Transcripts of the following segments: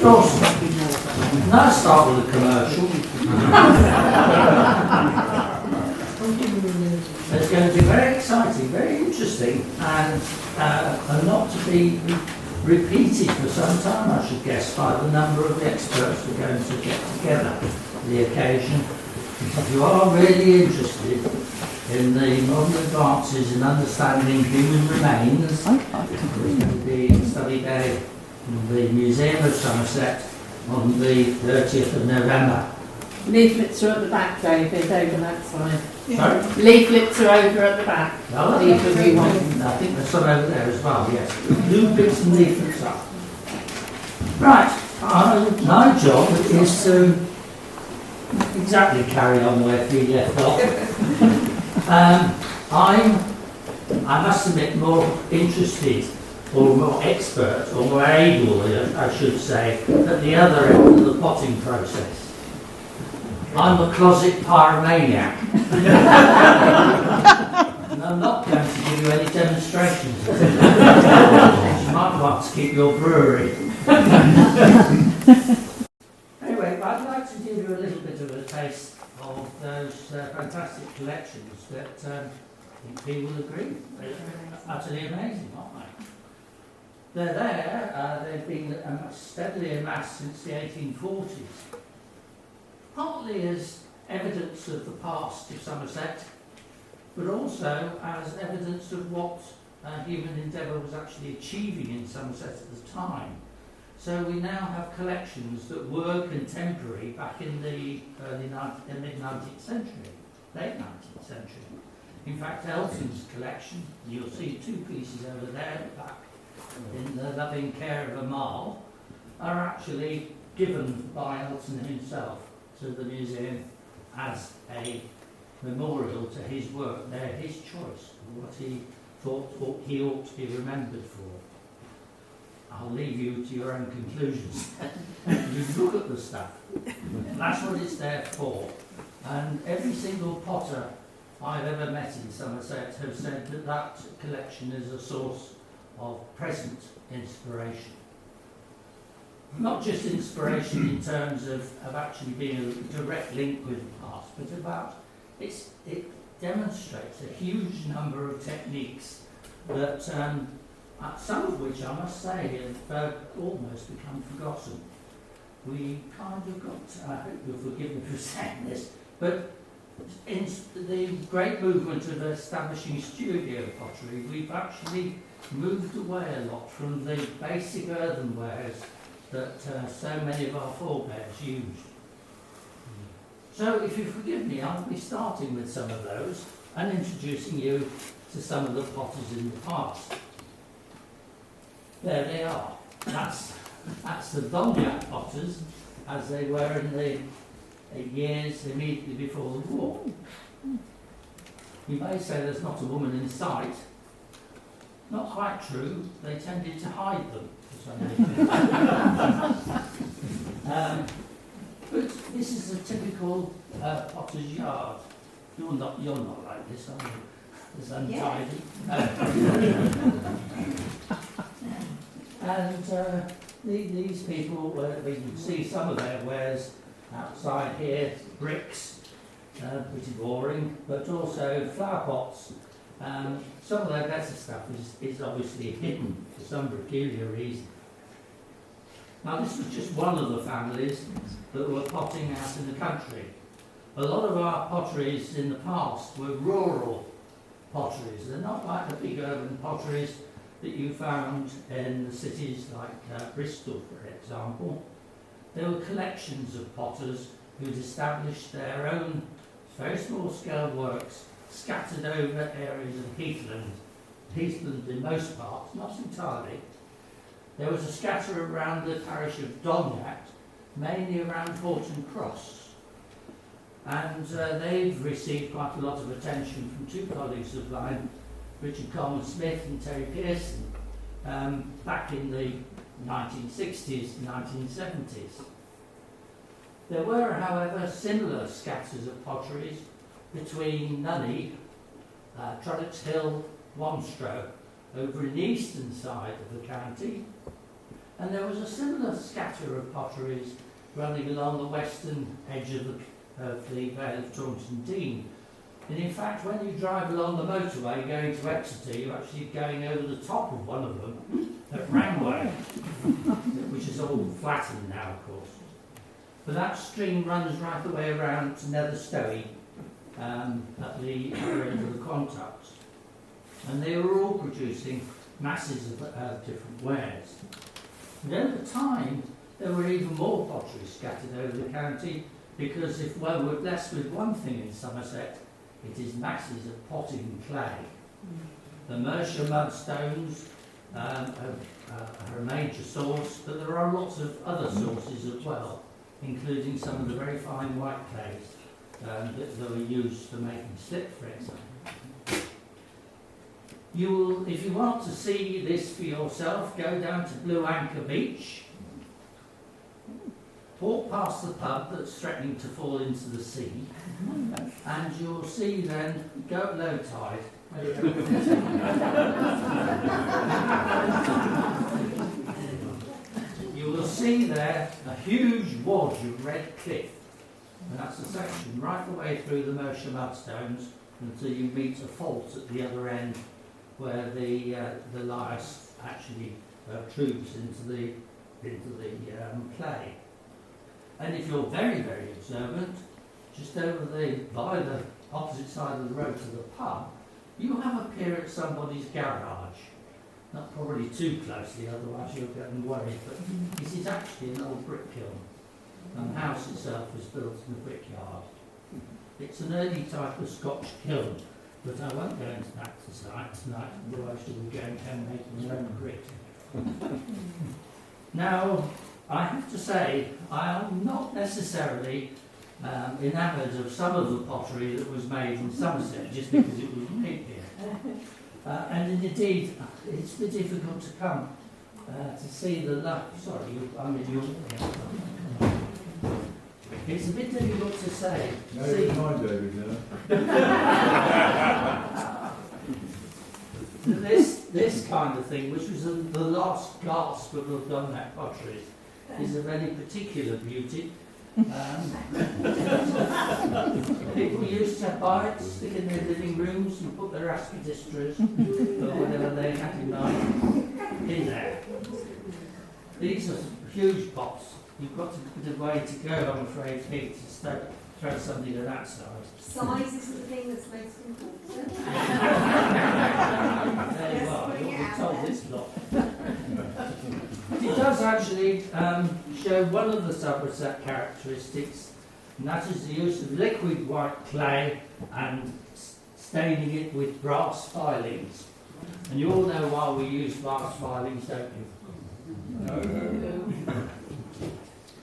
Dawson. Now start with a commercial. It's going to be very exciting, very interesting, and not to be repeated for some time, I should guess, by the number of experts we're going to get together for the occasion. If you are really interested in the modern advances in understanding human remains, there's going to be a study day in the Museum of Somerset on the 30th of November. Leaflets are at the back, David, over that side. Sorry? Leaflets are over at the back. I think there's some over there as well, yes. Do bits and leaflets up. Right, my job is to exactly carry on where we left off. I must admit, more interested, or more expert, or more able, I should say, at the other end of the potting process. I'm a closet pyromaniac. And I'm not going to give you any demonstrations. You might want to keep your brewery. Anyway, I'd like to give you a little bit of a taste of those fantastic collections that I think people agree are utterly amazing, aren't they? They're there, they've been steadily amassed since the 1840s. Partly as evidence of the past of Somerset, but also as evidence of what human endeavour was actually achieving in Somerset at the time. So we now have collections that were contemporary back in the mid-19th century, late 19th century. In fact, Elton's collection, you'll see two pieces over there at the back, in the loving care of a Marl, are actually given by Elton himself to the museum as a memorial to his work. They're his choice, what he thought he ought to be remembered for. I'll leave you to your own conclusions. You look at the stuff. That's what it's there for. And every single potter I've ever met in Somerset have said that that collection is a source of present inspiration. Not just inspiration in terms of actually being a direct link with the past, but about it demonstrates a huge number of techniques that some of which I must say have almost become forgotten. We kind of got, I hope you'll forgive me for saying this, but in the great movement of establishing studio pottery, we've actually moved away a lot from the basic earthenwares that so many of our forebears used. So if you forgive me, I'll be starting with some of those and introducing you to some of the potters in the past. There they are. That's the Domjak potters as they were in the years immediately before the war. You may say there's not a woman in sight. Not quite true. They tended to hide them for some reason. But this is a typical potter's yard. You're not like this, are you? It's untidy. And these people, we can see some of their wares outside here, bricks, pretty boring, but also flower pots. Some of their better stuff is obviously hidden for some peculiar reason. Now this was just one of the families that were potting out in the country. A lot of our potteries in the past were rural potteries. They're not like the big urban potteries that you found in the cities like Bristol, for example. There were collections of potters who'd established their own very small-scale works scattered over areas of heathland. Heathland in most parts, not entirely. There was a scatter around the parish of Domjak, mainly around Horton Cross. And they've received quite a lot of attention from two colleagues of mine, Richard Coleman Smith and Terry Pearson, back in the 1960s and 1970s. There were, however, similar scatters of potteries between Nunney, Trollocs Hill, Wamstrow, over in the eastern side of the county, And there was a similar scatter of potteries running along the western edge of the Vale of Taunton Dean. And in fact, when you drive along the motorway going to Exeter, you're actually going over the top of one of them at Ranway, which is all flattened now, of course. But that stream runs right the way around to Nether Stowey, at the other end of the Quantux. And they were all producing masses of different wares. And over time, there were even more pottery scattered over the county, because if one were blessed with one thing in Somerset, it is masses of potting clay. The Mercia mudstones are a major source, but there are lots of other sources as well, including some of the very fine white clays that were used for making slip, for example. You will, if you want to see this for yourself, go down to Blue Anchor Beach, walk past the pub that's threatening to fall into the sea, and you'll see then, go at low tide, you will see there a huge wadge of red cliff, and that's a section right the way through the Mercia mudstones until you meet a fault at the other end where the lias actually troops into the clay. And if you're very, very observant, just over by the opposite side of the road to the pub, you have a peer at somebody's garage. Not probably too closely, otherwise you'll get worried, but this is actually an old brick kiln. And the house itself was built in a brickyard. It's an early type of Scotch kiln, but I won't go into that tonight, otherwise you'll be going home making your own brick. Now, I have to say, I am not necessarily enamoured of some of the pottery that was made in Somerset just because it was made here. And indeed, it's a bit difficult to come to see the it's a bit difficult to say. No, it's mine, David, now. This kind of thing, which was the last gasp of the Dunlap potteries, is of any particular beauty. People used to buy it, stick in their living rooms and put their aspidistras or whatever they had in mind in there. These are huge pots. You've got a bit of way to go, I'm afraid, Pete, to throw something of that size. Size isn't the thing that's most important. There you are, you're told this lot. It does actually show one of the Somerset characteristics, and that is the use of liquid white clay and staining it with brass filings. And you all know why we use brass filings, don't you? No.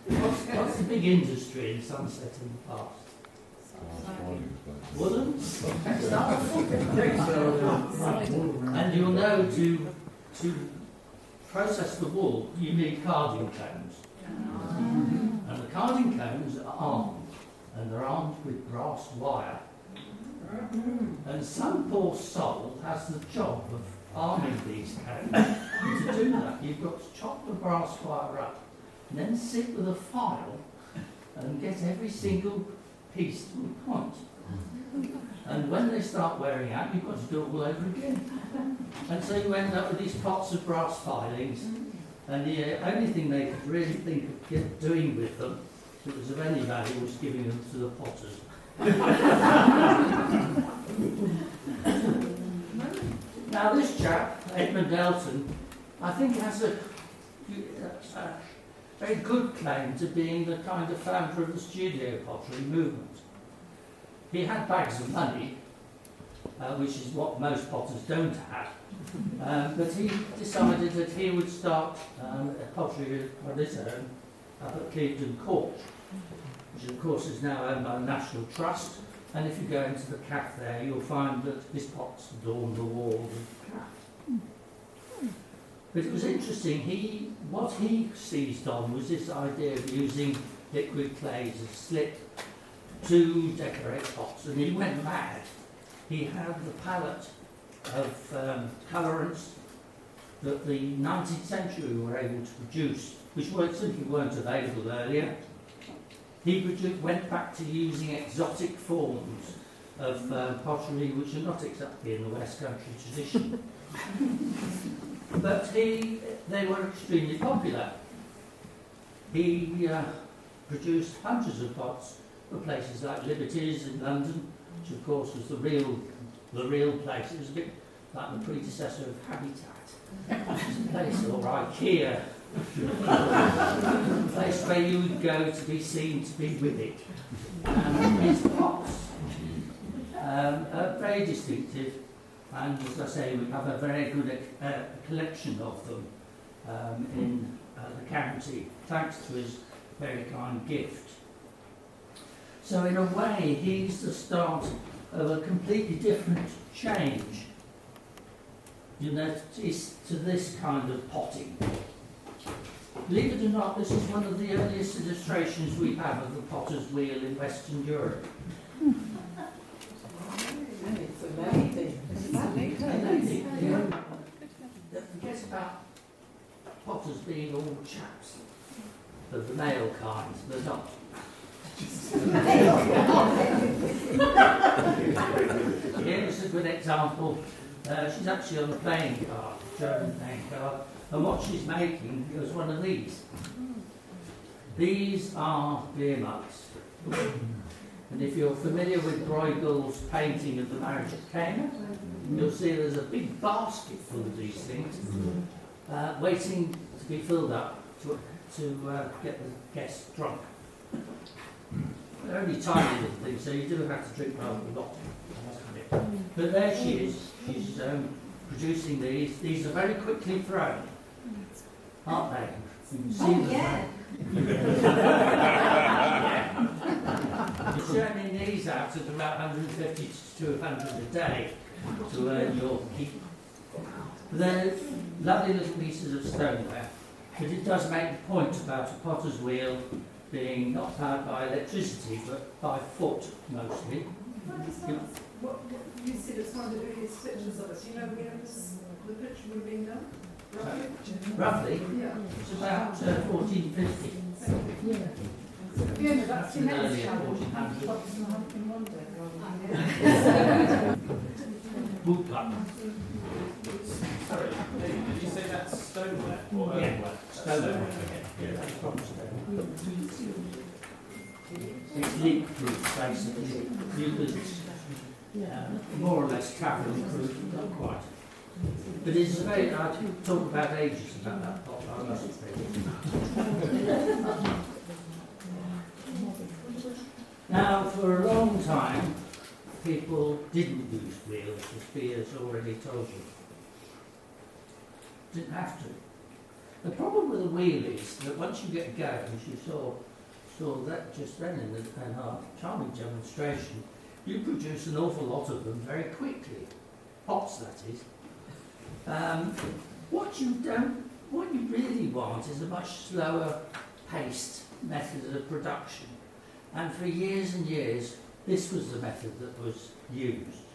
What's the big industry in Somerset in the past? Woolen? And you'll know to process the wool, you need carding cones. And the carding cones are armed, and they're armed with brass wire. And some poor soul has the job of arming these cones. And to do that, you've got to chop the brass wire up, and then sit with a file and get every single piece to a point. And when they start wearing out, you've got to do it all over again. And so you end up with these pots of brass filings, and the only thing they could really think of doing with them, if it was of any value, was giving them to the potters. Now this chap, Edmund Elton, I think has a very good claim to being the kind of founder of the studio pottery movement. He had bags of money, which is what most potters don't have, but he decided that he would start pottery on his own up at Clevedon Court, which of course is now owned by the National Trust, and if you go into the calf there, you'll find that his pots adorn the walls of the calf. But it was interesting, what he seized on was this idea of using liquid clays as slip to decorate pots, and he went mad. He had the palette of colourants that the 19th century were able to produce, which simply weren't available earlier. He went back to using exotic forms of pottery which are not exactly in the West Country tradition. But they were extremely popular. He produced hundreds of pots for places like Liberty's in London, which of course was the real place. It was a bit like the predecessor of Habitat. It was a place, or IKEA, a place where you would go to be seen to be with it. And his pots are very distinctive, and as I say, we have a very good collection of them in the county, thanks to his very kind gift. So in a way, he's the start of a completely different change, you know, to this kind of potting. Believe it or not, this is one of the earliest illustrations we have of the potter's wheel in Western Europe. It's amazing. Forget about potters being all chaps of the male kind. They're not. Here's a good example. She's actually on a playing card, German playing card, and what she's making is one of these. These are beer mugs. And if you're familiar with Bruegel's painting of the Marriage of Cana, you'll see there's a big basket full of these things, waiting to be filled up to get the guests drunk. They're only tiny little things, so you do have to drink rather a lot. But there she is. She's producing these. These are very quickly thrown, aren't they? You can see them. Yeah. You're churning these out at about 150 to 200 a day to earn your keep. They're lovely little pieces of stoneware, but it does make the point about a potter's wheel being not powered by electricity but by foot mostly. What you said it's one of the earliest pictures of it. Do you know where the picture would have been done? Roughly, Yeah. it's about 1450. Fiona, that's That's an earlier 1400. Woodcut. Sorry, did you say that's stoneware or Yeah, earthenware? stoneware. Okay. That's from stone. It's leak-proof, basically. You could more or less travel-proof, not quite. But it's very, I could talk about ages about that pot, I must say. Now, for a long time, people didn't use wheels, as Fia's already told you. Didn't have to. The problem with a wheel is that once you get going, as you saw that just then in our charming demonstration, you produce an awful lot of them very quickly. Pots, that is. What you really want is a much slower paced method of production. And for years and years, this was the method that was used.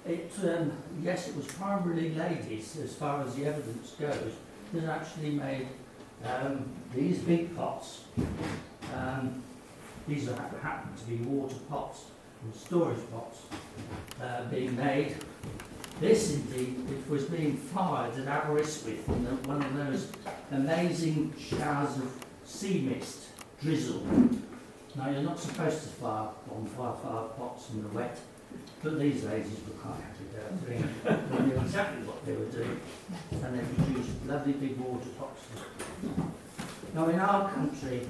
Yes, it was primarily ladies, as far as the evidence goes, that actually made these big pots. These happen to be water pots and storage pots being made. This, indeed, it was being fired at Aberystwyth in one of those amazing showers of sea mist, drizzle. Now, you're not supposed to fire bonfire pots in the wet, but these ladies were quite happy about doing it. They knew exactly what they were doing, and they produced lovely big water pots. Now, in our country,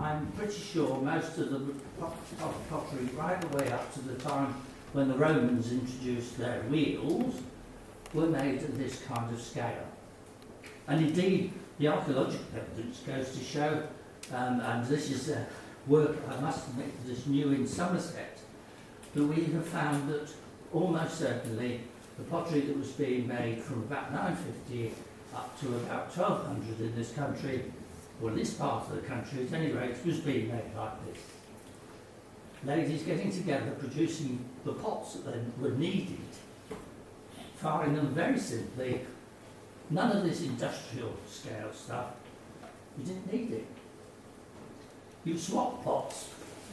I'm pretty sure most of the pottery, right the way up to the time when the Romans introduced their wheels, were made at this kind of scale. And indeed, the archaeological evidence goes to show, and this is a work, I must admit, that is new in Somerset, that we have found that almost certainly the pottery that was being made from about 950 up to about 1200 in this country, or in this part of the country at any rate, was being made like this. Ladies getting together, producing the pots that then were needed firing them very simply. None of this industrial scale stuff. You didn't need it. You swap pots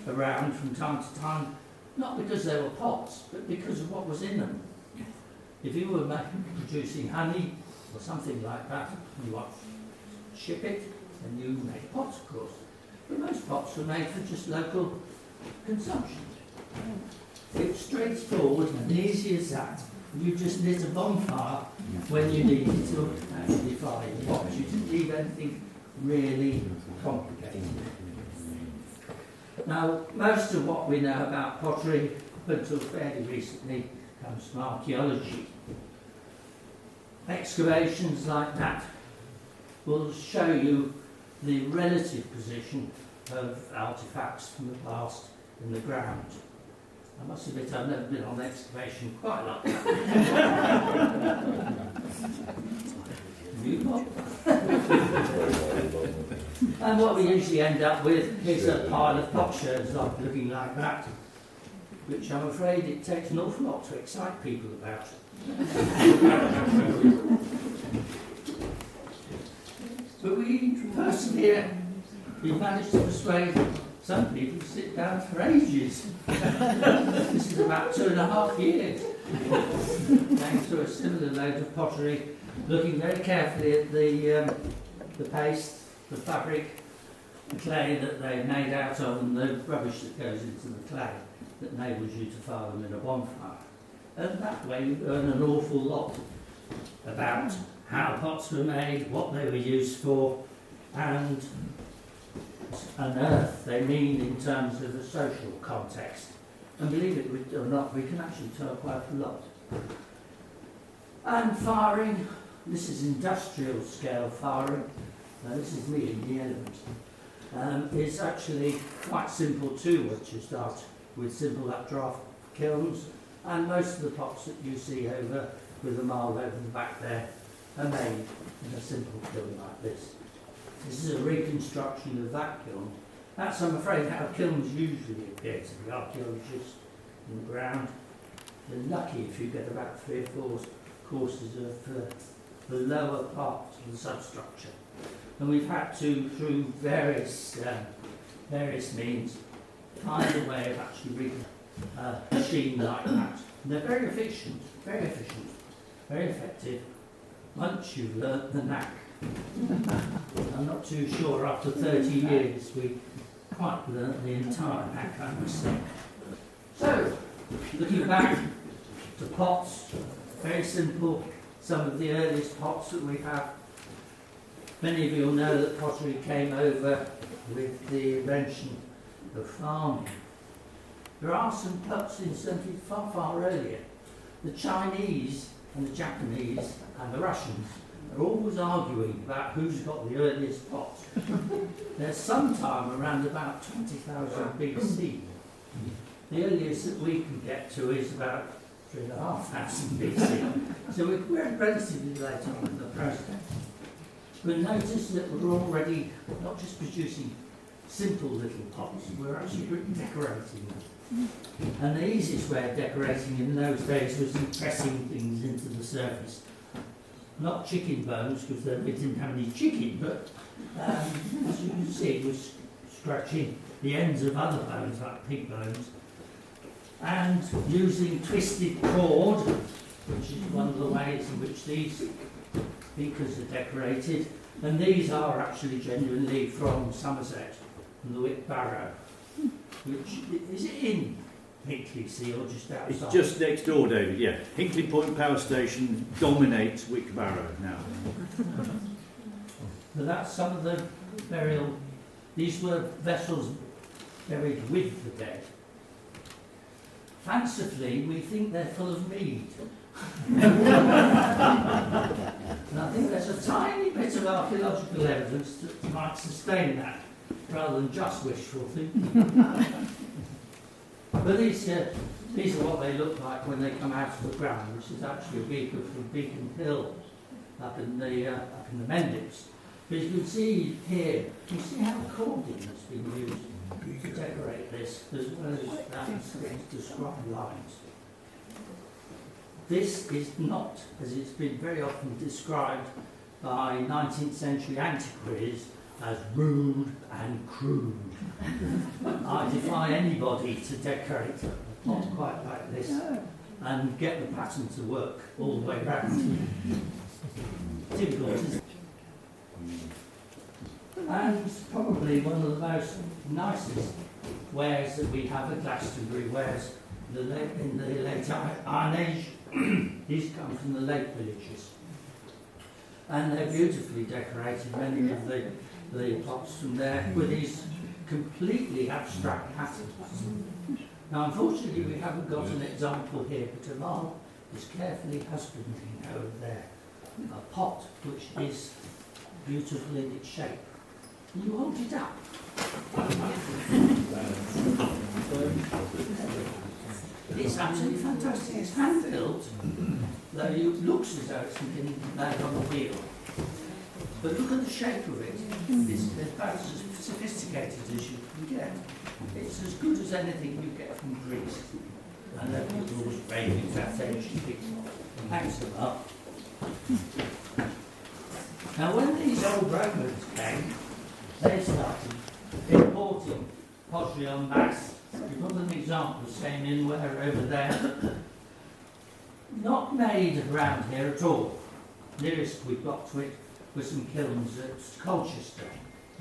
around from time to time, not because they were pots, but because of what was in them. If you were producing honey or something like that, and you want to ship it, then you made pots, of course. But most pots were made for just local consumption. It's straightforward and easy as that. You just lit a bonfire when you needed to actually fire your pots. You didn't need anything really complicated. Now, most of what we know about pottery, up until fairly recently, comes from archaeology. Excavations like that will show you the relative position of artefacts from the past in the ground. I must admit I've never been on excavation quite like that. You what? And what we usually end up with is a pile of potsherds looking like that, which I'm afraid it takes an awful lot to excite people about. But we persevere. We've managed to persuade some people to sit down for ages. This is about 2.5 years. Going through a similar load of pottery, looking very carefully at the paste, the fabric, the clay that they made out of, and the rubbish that goes into the clay that enables you to fire them in a bonfire. And that way you learn an awful lot about how pots were made, what they were used for, and unearth they mean in terms of the social context. And believe it or not, we can actually tell quite a lot. And firing, this is industrial scale firing. Now this is really the element. It's actually quite simple too, once you start with simple updraft kilns. And most of the pots that you see over with the marl over the back there are made in a simple kiln like this. This is a reconstruction of that kiln. That's, I'm afraid, how kilns usually appear to the archaeologists in the ground. You're lucky if you get about 3 or 4 courses of the lower part of the substructure. And we've had to, through various means, find a way of actually rigging a machine like that. And they're very efficient, very effective, once you've learnt the knack. I'm not too sure after 30 years we quite learnt the entire knack, I must say. So, looking back to pots, very simple, some of the earliest pots that we have. Many of you will know that pottery came over with the invention of farming. There are some pots invented far, far earlier. The Chinese and the Japanese and the Russians are always arguing about who's got the earliest pot. There's some time around about 20,000 BC. The earliest that we can get to is about 3,500 BC. So we're relatively late on in the process. But notice that we're already not just producing simple little pots, we're actually decorating them. And the easiest way of decorating in those days was pressing things into the surface. Not chicken bones, because we didn't have any chicken, but as you can see, it was scratching the ends of other bones, like pig bones, and using twisted cord, which is one of the ways in which these beakers are decorated. And these are actually genuinely from Somerset, from the Wick Barrow, which is it in Hinkley Sea or just outside? It's just next door, David, yeah. Hinkley Point Power Station dominates Wick Barrow now. But that's some of the burial. These were vessels buried with the dead. Fancifully, we think they're full of mead. And I think there's a tiny bit of archaeological evidence that might sustain that, rather than just wishful thinking. But these are what they look like when they come out of the ground, which is actually a beaker from Beacon Hill up in the Mendips. But you can see here, you see how cording has been used to decorate this, as well as that to describe lines. This is not, as it's been very often described by 19th century antiquaries, as rude and crude. I defy anybody to decorate a pot quite like this and get the pattern to work all the way round. Difficult, isn't it? And probably one of the most nicest wares that we have at Glastonbury, wares in the late Iron Age, these come from the Lake Villages. And they're beautifully decorated, many of the pots from there, with these completely abstract patterns. Now, unfortunately, we haven't got an example here, but Amal is carefully husbanding over there a pot which is beautiful in its shape. Can you hold it up? It's absolutely fantastic. It's hand-built, though it looks as though it's been made on a wheel. But look at the shape of it. It's about as sophisticated as you can get. It's as good as anything you get from Greece. I know people always raving about ancient people. Thanks a lot. Now, when these old Romans came, they started importing pottery en masse. We've got an example of same inware over there. Not made around here at all. Nearest we've got to it were some kilns at Colchester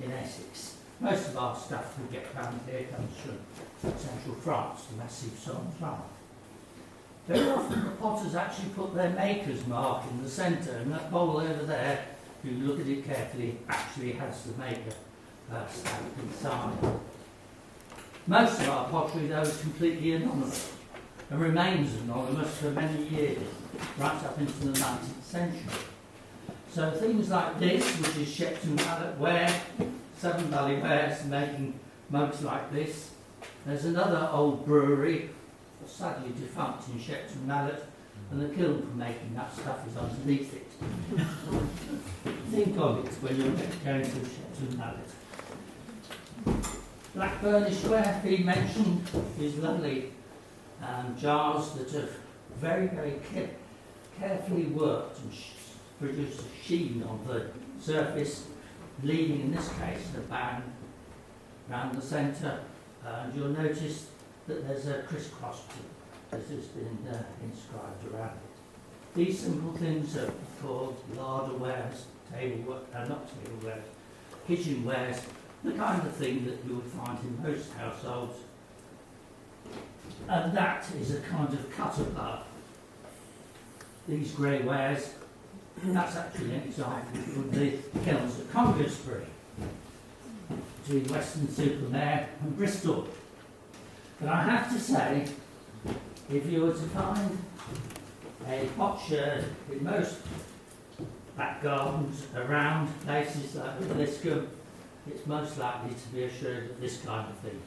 in Essex. Most of our stuff we get around here comes from central France, the massive Somerset. Very often the potters actually put their maker's mark in the centre, and that bowl over there, if you look at it carefully, actually has the maker stamp inside. Most of our pottery, though, is completely anonymous and remains anonymous for many years, right up into the 19th century. So things like this, which is Shepton Mallet ware, Severn Valley Wares making mugs like this. There's another old brewery, sadly defunct in Shepton Mallet, and the kiln for making that stuff is underneath it. Think of it when you're going to Shepton Mallet. Black burnished ware, being mentioned, is lovely jars that are very, very carefully worked and produce a sheen on the surface, leaving in this case a band around the centre, and you'll notice that there's a crisscross that has been inscribed around it. These simple things are called larderwares, not tablewares, kitchenwares, the kind of thing that you would find in most households. And that is a kind of cut above. These grey wares, that's actually an example of the kilns at Congresbury, between Weston-super-Mare and Bristol. But I have to say, if you were to find a potsherd in most back gardens around places like Liscombe, it's most likely to be a sherd of this kind of thing.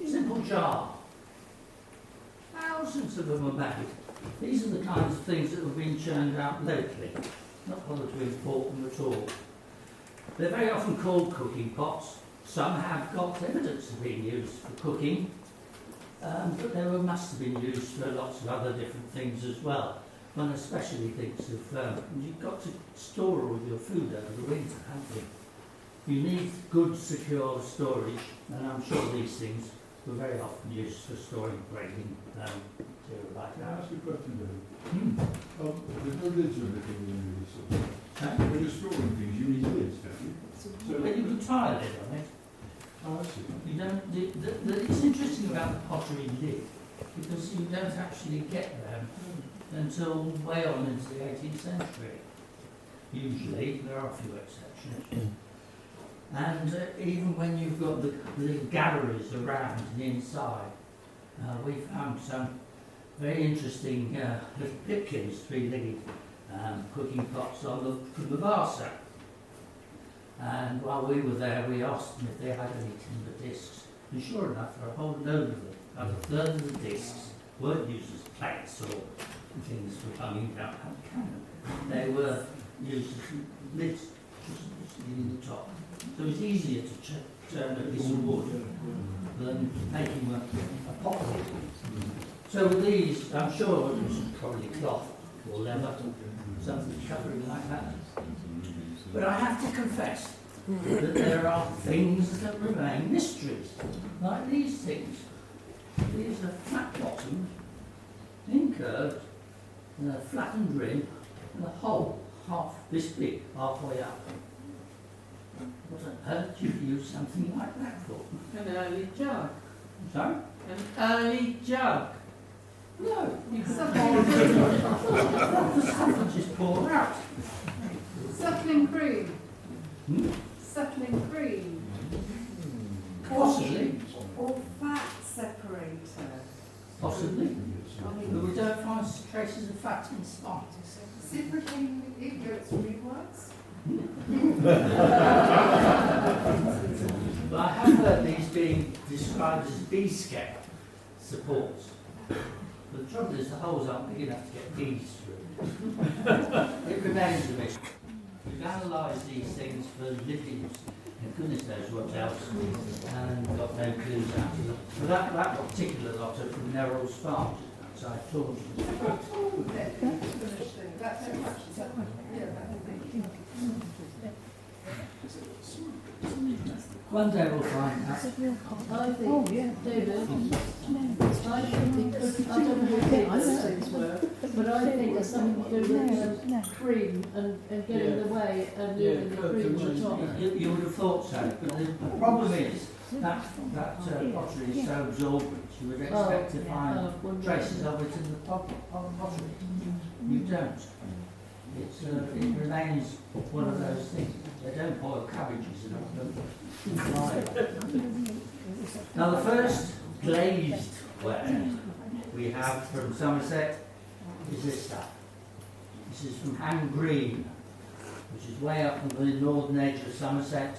Simple jar. Thousands of them are made. These are the kinds of things that have been churned out locally, not bothered to import them at all. They're very often called cooking pots. Some have got evidence of being used for cooking, but they must have been used for lots of other different things as well. One especially thinks of, you've got to store all your food over the winter, haven't you? You need good, secure storage, and I'm sure these things were very often used for storing breaking material like Can I that. ask you a question, David? There's no lids or anything in this. When you're storing things, you need lids, don't you? So, But you can tie a lid on it. oh, I see. You don't. It's interesting about the pottery lid because you don't actually get them until way on into the 18th century. Usually, there are a few exceptions. And even when you've got the little galleries around the inside, we found some very interesting little pipkins, three-legged cooking pots from the Varsa. And while we were there, we asked them if they had any timber discs. And sure enough, there are a whole load of them. About a third of the discs weren't used as plates or things for hanging down the cannon. They were used as lids, just in the top. So it's easier to turn a piece of wood than making a pot lid. So with these, I'm sure it was probably cloth or leather, something covering like that. But I have to confess that there are things that remain mysteries, like these things. These are flat bottomed, incurved, and a flattened rim, and a hole half this big, halfway up. What on earth do you use something like that for? An early jug. Sorry? An early jug. No, you can Suckling, just pour out. suckling cream. Hmm? Suckling cream. Possibly, Or fat separator. possibly. But we don't find traces of fat in spot. Reciprocating goats midwives. But I have heard these being described as B-scale supports. But the trouble is the holes aren't big enough to get bees through. It remains a mystery. We've analysed these things for lithiums and goodness knows what else, and got no clues out of them. But that particular lot are from Nerrill's Farm, outside Taunton. That's how much is that? Yeah, that would be. One day we'll find out. I think, David, I think it could, I don't know who these things were, but I think there's something to do with the cream and getting the way and moving the cream to the top. You would have thought so, but the problem is that pottery is so absorbent, you would expect to find traces of it in the pottery. You don't. It remains one of those things. They don't boil cabbages enough, don't they? Now the first glazed ware we have from Somerset is this stuff. This is from Ham Green, which is way up on the northern edge of Somerset,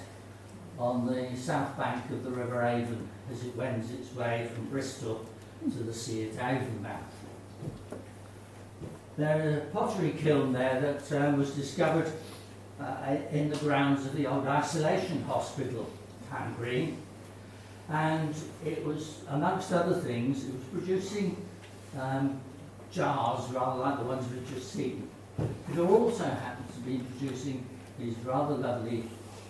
on the south bank of the River Avon, as it wends its way from Bristol to the sea at Avonmouth. There's a pottery kiln there that was discovered in the grounds of the old isolation hospital, Ham Green, and it was, amongst other things, it was producing jars rather like the ones we've just seen. It also happened to be producing these rather lovely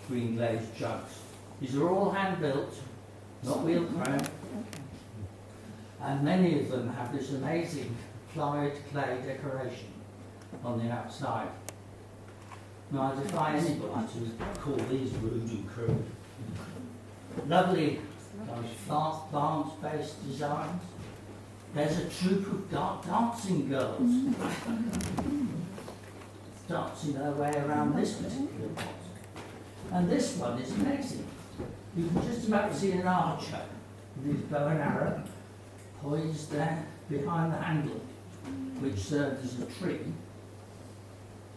green glazed jugs. These are all hand built, not wheel chrome, and many of them have this amazing applied clay decoration on the outside. Now I defy anybody to call these rude and crude. Lovely plant-based designs. There's a troupe of dancing girls dancing their way around this particular pot. And this one is amazing. You can just about see an archer with his bow and arrow poised there behind the handle, which served as a tree,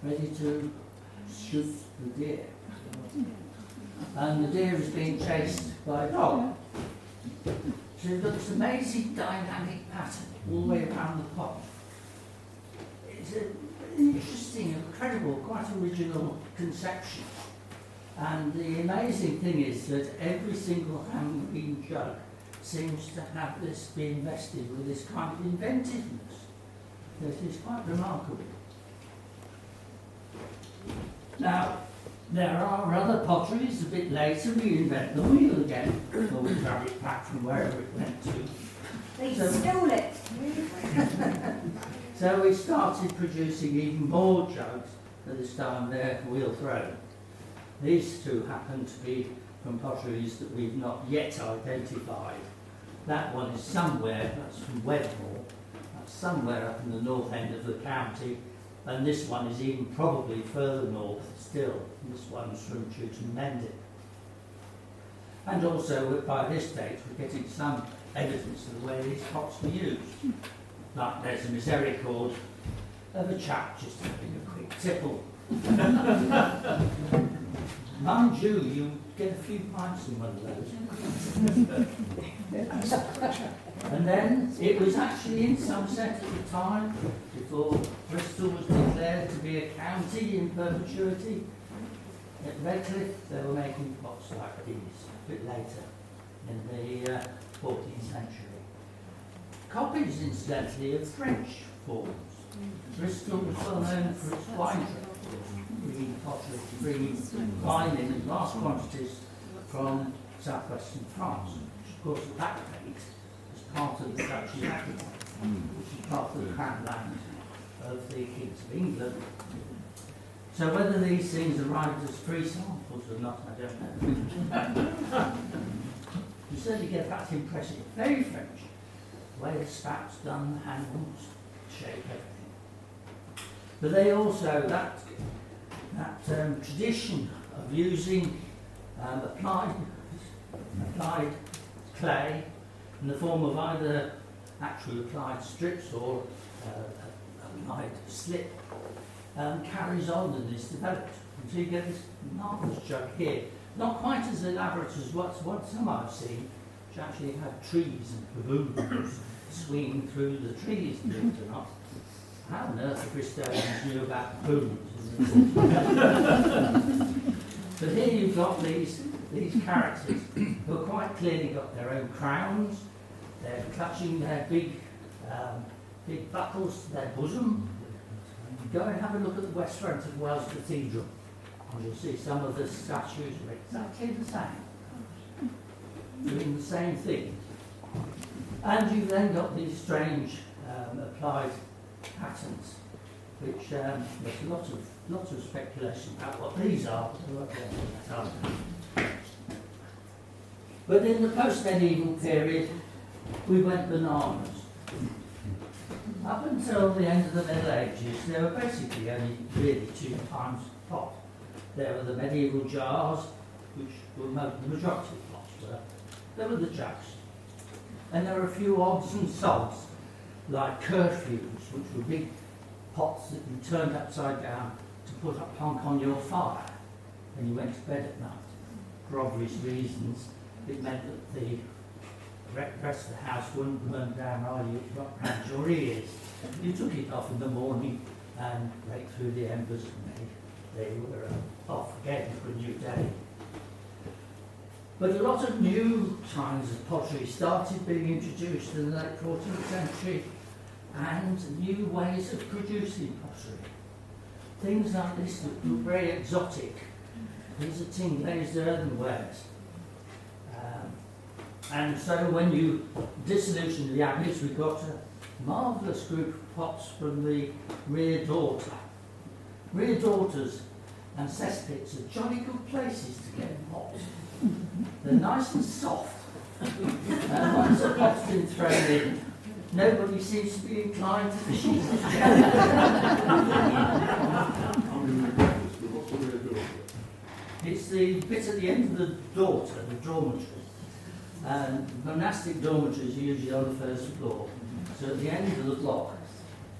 ready to shoot the deer. And the deer is being chased by a dog. So you've got this amazing dynamic pattern all the way around the pot. It's an interesting, incredible, quite original conception. And the amazing thing is that every single hand green jug seems to have this, be invested with this kind of inventiveness. It is quite remarkable. Now, there are other potteries a bit later. We invent the wheel again, or we grab it back from wherever it went to. They So- stole it. So we started producing even more jugs, at this time they're wheel thrown. These two happen to be from potteries that we've not yet identified. That one is somewhere, that's from Wedmore, that's somewhere up in the north end of the county, and this one is even probably further north still. This one's from Chewton Mendip. And also, by this date, we're getting some evidence of the way these pots were used. Like there's a misericord of a chap just having a quick tipple. Mind you, you get a few pints in one of those. And then it was actually in Somerset at the time, before Bristol was declared to be a county in perpetuity. At Redcliffe, they were making pots like these a bit later in the 14th century. copies, incidentally, of French forms. Bristol was well known for its wine trade, bringing pottery, bringing wine in large quantities from southwestern France, which of course at that date was part of the Duchy of Aquitaine, which is part of the crown land of the Kings of England. So whether these things arrived as free samples or not, I don't know. You certainly get that impression. Very French. The way the spat's done, the handles, shape, everything. But they also, that tradition of using applied clay in the form of either actual applied strips or applied slip carries on and is developed. And so you get this marvellous jug here, not quite as elaborate as what some I've seen, which actually have trees and baboons swinging through the trees, believe it or not. How on earth the Bristolians knew about baboons? But here you've got these characters who have quite clearly got their own crowns, they're clutching their big buckles to their bosom. Go and have a look at the west front of Wells Cathedral, and you'll see some of the statues are exactly the same, doing the same thing. And you've then got these strange applied patterns, which there's lots of speculation about what these are, but I won't go into that. But in the post-medieval period, we went bananas. Up until the end of the Middle Ages, there were basically only really two kinds of pot. There were the medieval jars, which were the majority of pots were. There were the jugs. And there were a few odds and sods, like curfews, which were big pots that you turned upside down to put a punk on your fire when you went to bed at night. For obvious reasons, it meant that the rest of the house wouldn't burn down while you got round your ears. You took it off in the morning and raked through the embers, and they were off again for a new day. But a lot of new kinds of pottery started being introduced in the late 14th century, and new ways of producing pottery. Things like this that were very exotic. These are tin glazed earthenwares. And so when you disillusioned the abbeys, we got a marvellous group of pots from the rear daughter. Rear daughters and cesspits are jolly good places to get pots. They're nice and soft. And once a pot's been thrown in, nobody seems to be inclined to fish it. It's the bit at the end of the daughter, the dormitory. Monastic dormitories are usually on the first floor. So at the end of the block,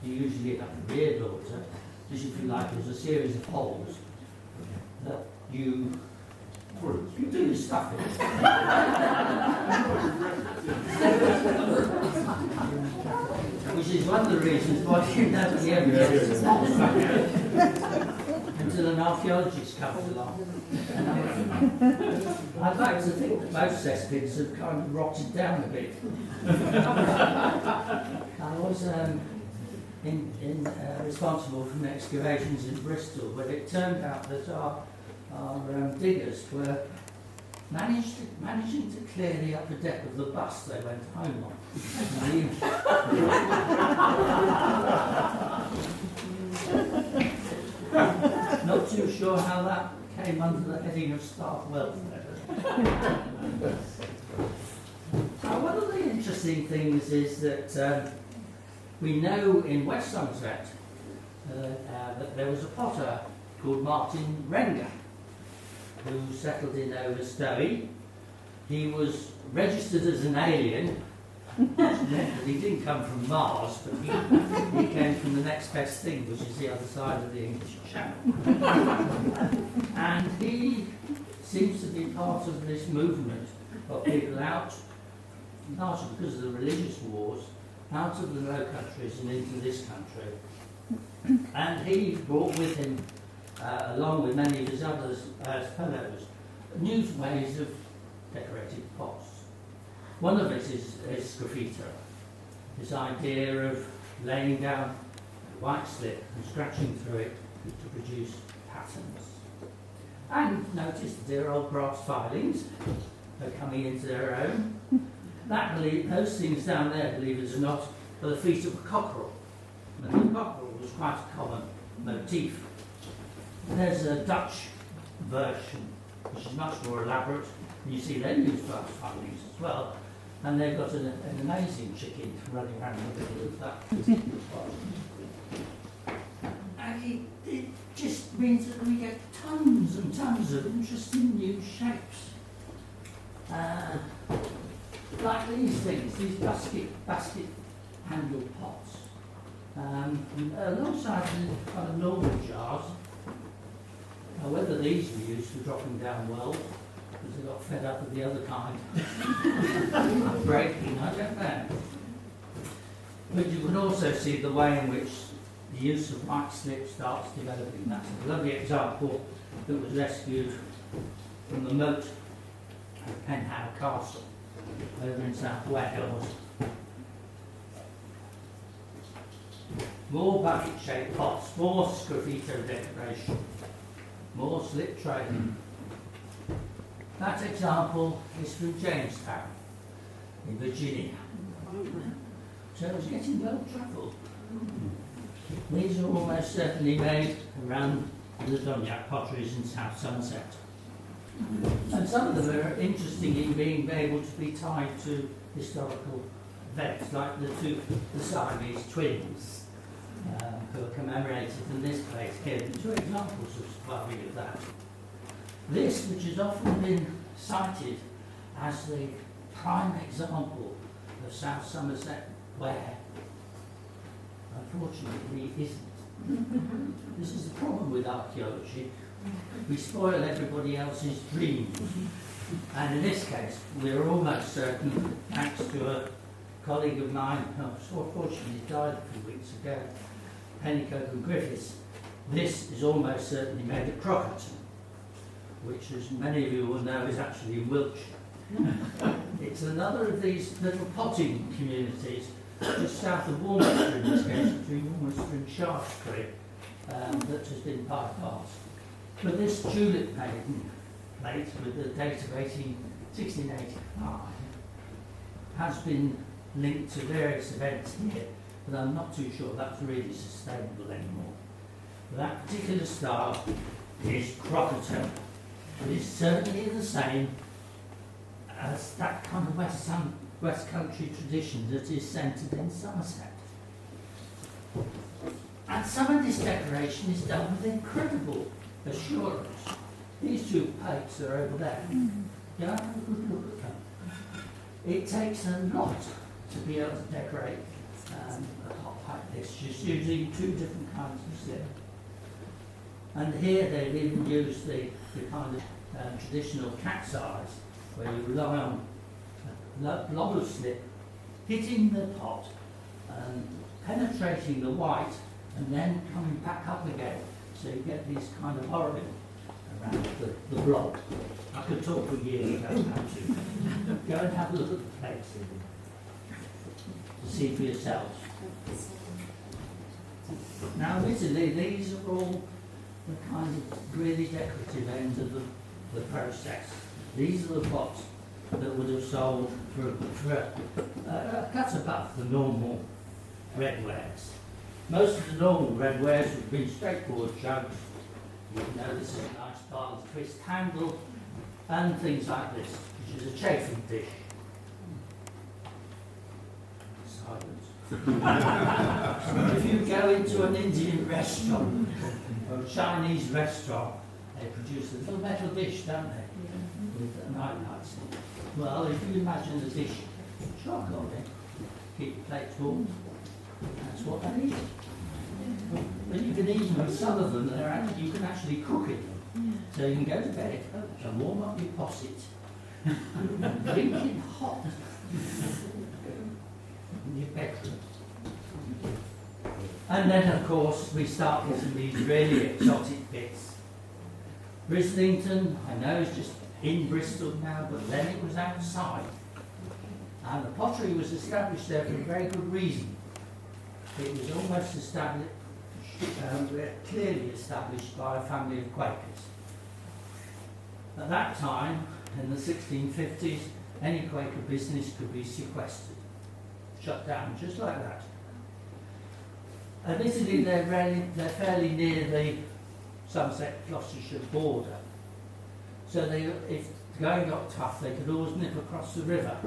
you usually have a rear daughter, which, if you like, is a series of holes that you do your stuff in. Which is one of the reasons why you nobody ever gets until an archaeologist comes along. I'd like to think that most cesspits have kind of rotted down a bit. I was responsible for excavations in Bristol, but it turned out that our diggers were managing to clear the upper deck of the bus they went home on. Not too sure how that came under the heading of staff welfare. One of the interesting things is that we know in West Somerset that there was a potter called Martin Renger who settled in over Stowey. He was registered as an alien, which meant that he didn't come from Mars, but he came from the next best thing, which is the other side of the English Channel. And he seems to be part of this movement of people out, largely because of the religious wars, out of the Low Countries and into this country. And he brought with him, along with many of his other fellows, new ways of decorating pots. One of it is graffito. this idea of laying down a white slip and scratching through it to produce patterns. And notice the dear old brass filings are coming into their own. Those things down there, believe it or not, are the feet of a cockerel. And the cockerel was quite a common motif. There's a Dutch version, which is much more elaborate. And you see they use brass filings as well. And they've got an amazing chicken running around in the middle of that. And it just means that we get tons and tons of interesting new shapes. Like these things, these basket handled pots. Alongside the kind of normal jars. Now, whether these were used for dropping down wells, because they got fed up with the other kind, breaking, I don't know. But you can also see the way in which the use of white slip starts developing. That's a lovely example that was rescued from the moat at Penhow Castle over in South Wales. More bucket-shaped pots, more sgraffito decoration, more slip trading. That example is from Jamestown in Virginia. So it's getting well travelled. These are almost certainly made around the Doniac potteries in South Somerset. And some of them are interesting in being able to be tied to historical events, like the Siamese twins, who are commemorated in this place here. Two examples of that. This, which has often been cited as the prime example of South Somerset ware, unfortunately isn't. This is the problem with archaeology. We spoil everybody else's dreams. And in this case, we're almost certain, thanks to a colleague of mine who unfortunately died a few weeks ago, Pennycote and Griffiths, this is almost certainly made at Crockerton, which, as many of you will know, is actually in Wiltshire. It's another of these little potting communities just south of Warminster, in this case, between Warminster and Shaftesbury, that has been bypassed. But this tulip maiden plate with the date of 1685 has been linked to various events here, but I'm not too sure that's really sustainable anymore. That particular style is Crockerton. It is certainly the same as that kind of West Country tradition that is centred in Somerset. And some of this decoration is done with incredible assurance. These two plates are over there. You have a good look at them. It takes a lot to be able to decorate a pot like this, just using two different kinds of slip. And here they've even used the kind of traditional cat's eyes, where you rely on a blob of slip hitting the pot and penetrating the white and then coming back up again. So you get these kind of origin around the blob. I could talk for years about how to. Go and have a look at the plates to see for yourselves. Now, admittedly, these are all the kind of really decorative end of the process. These are the pots that would have sold for a cut above the normal red wares. Most of the normal red wares would have been straightforward jugs. You know, this is a nice barrel twist handle and things like this, which is a chafing dish. Silence. If you go into an Indian restaurant or a Chinese restaurant, they produce a little metal dish, don't they? With nightlights in it. Well, if you imagine the dish chocolate on it, keep the plates warm, that's what they eat. But you can eat them, some of them, you can actually cook in them. So you can go to bed and warm up your posset and drink it hot in your bedroom. And then, of course, we start getting these really exotic bits. Brislington, I know, is just in Bristol now, but then it was outside. And the pottery was established there for a very good reason. It was almost established, clearly established by a family of Quakers. At that time, in the 1650s, any Quaker business could be sequestered, shut down, just like that. Admittedly, they're fairly near the Somerset-Gloucestershire border, so if the going got tough, they could always nip across the river,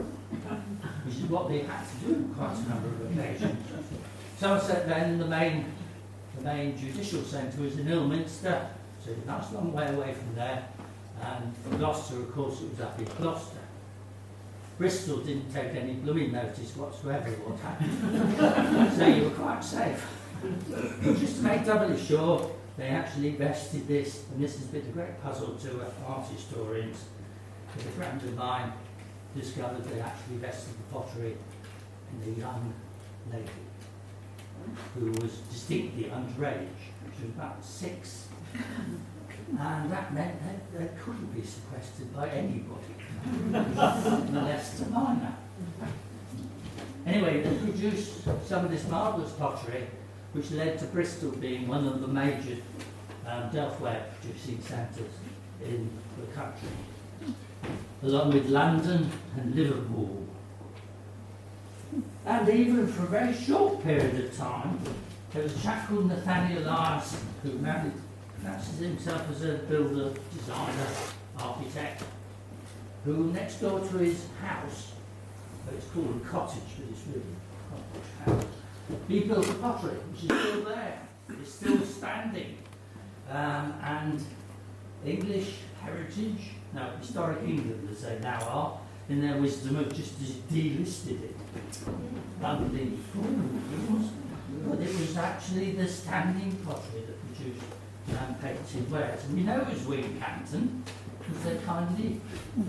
which is what they had to do quite a number of occasions. Somerset then, the main judicial centre was in Ilminster, so a nice long way away from there, and for Gloucester, of course, it was up in Gloucester. Bristol didn't take any blooming notice whatsoever of what happened, so you were quite safe. But just to make doubly sure, they actually vested this, and this has been a great puzzle to art historians, because a friend of mine discovered they actually vested the pottery in a young lady who was distinctly underage. She was about 6. And that meant that they couldn't be sequestered by anybody, unless the minor. Anyway, they produced some of this marvellous pottery, which led to Bristol being one of the major delftware producing centres in the country, along with London and Liverpool. And even for a very short period of time, there was a chap called Nathaniel Dawson who fancies himself as a builder, designer, architect, who next door to his house, it's called a cottage, but it's really a cottage house, he built a pottery, which is still there, it's still standing, and English heritage, no, historic England as they now are, in their wisdom have just delisted it. Unbelievable. But it was actually the standing pottery that produced painted wares. And we know it was Wincanton, because they kindly,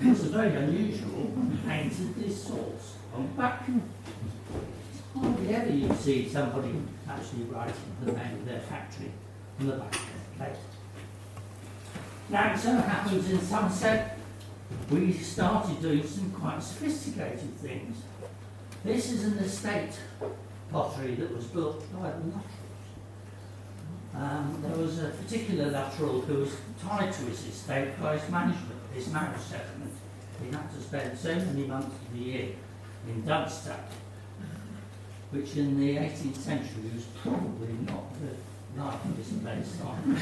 it was very unusual, painted this sauce on the back. Hardly ever you see somebody actually writing the name of their factory on the back of their plate. Now, it so happens in Somerset, we started doing some quite sophisticated things. This is an estate pottery that was built by the Luttrells. There was a particular Luttrell who was tied to his estate by his management, his marriage settlement. He had to spend so many months of the year in Dunster, which in the 18th century was probably not the liveliest place on.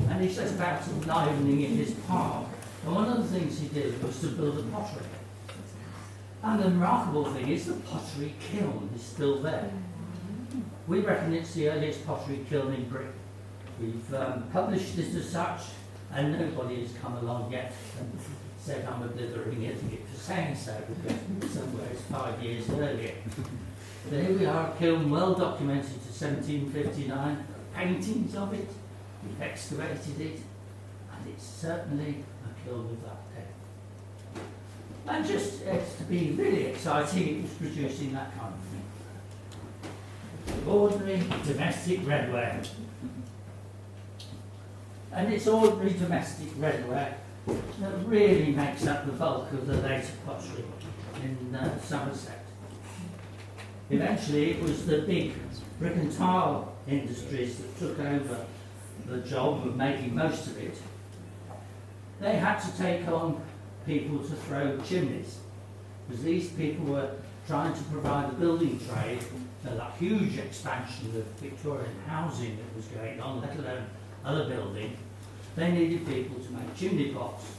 And he says about enlivening in his park. And one of the things he did was to build a pottery. And the remarkable thing is the pottery kiln is still there. We reckon it's the earliest pottery kiln in Britain. We've published it as such, and nobody has come along yet and said I'm obliterating it for saying so, because somewhere it's 5 years earlier. But here we are, a kiln well documented to 1759, paintings of it, we've excavated it, and it's certainly a kiln of that day. And just to be really exciting, it was producing that kind of thing. Ordinary domestic redware. And it's ordinary domestic redware that really makes up the bulk of the later pottery in Somerset. Eventually it was the big brick and tile industries that took over the job of making most of it. They had to take on people to throw chimneys, because these people were trying to provide the building trade, that huge expansion of Victorian housing that was going on, let alone other building. They needed people to make chimney pots,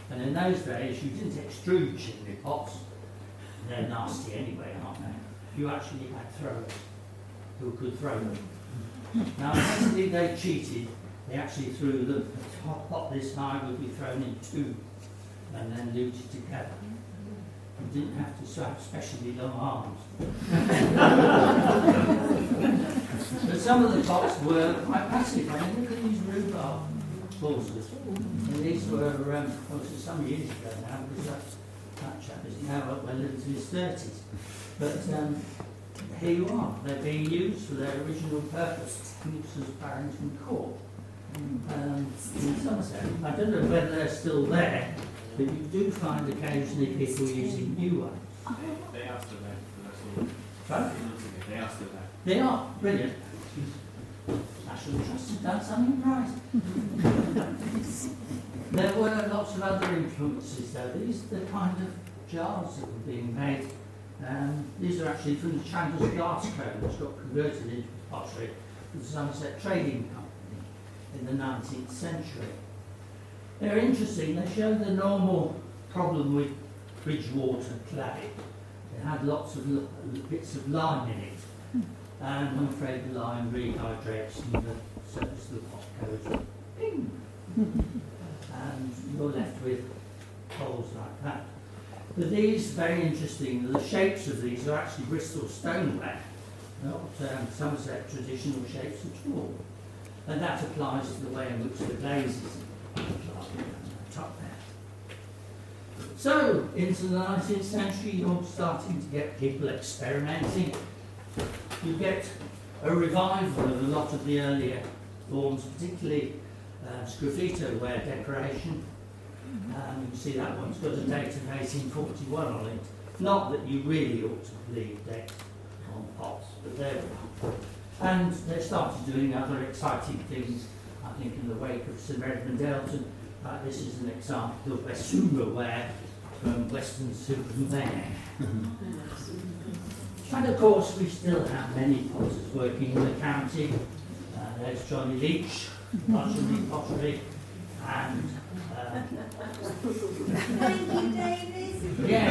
and in those days you didn't extrude chimney pots, they're nasty anyway, aren't they? You actually had throwers who could throw them. Now basically they cheated, they actually threw the top pot this high would be thrown in two and then luted together. You didn't have to have specially long arms. But some of the pots were quite passive. I mean, look at these rhubarb saucers. And these were, some years ago now, because that chap is now well into his 30s. But here you are. They're being used for their original purpose, use as Barrington Court in Somerset. I don't know whether they're still there, but you do find occasionally people using new ones. They are still there, but that's all. Right? They are still there. They are brilliant. National Trust have done something right. There were lots of other influences though. These are the kind of jars that were being made. These are actually from the Chandler's glass cone, which got converted into pottery with the Somerset Trading Company in the 19th century. They're interesting. They show the normal problem with Bridgewater clay. It had lots of bits of lime in it, and I'm afraid the lime rehydrates and the surface of the pot goes ping, and you're left with holes like that. But these, very interesting, the shapes of these are actually Bristol stoneware, not Somerset traditional shapes at all. And that applies to the way in which the glazes are applied top there. So, into the 19th century, you're starting to get people experimenting. You get a revival of a lot of the earlier forms, particularly sgraffito ware decoration. You can see that one's got a date of 1841 on it. Not that you really ought to believe dates on pots, but there we are. And they started doing other exciting things, I think, in the wake of Sir Edmund Elton. This is an example of Basuma ware from Western Superman. And of course, we still have many potters working in the county. There's Johnny Leach, Archery Pottery, and Thank you, David. yeah.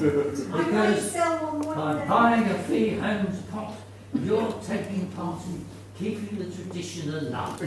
I might Because sell one by day. buying a Fee Holmes pot, you're taking part in keeping the tradition alive.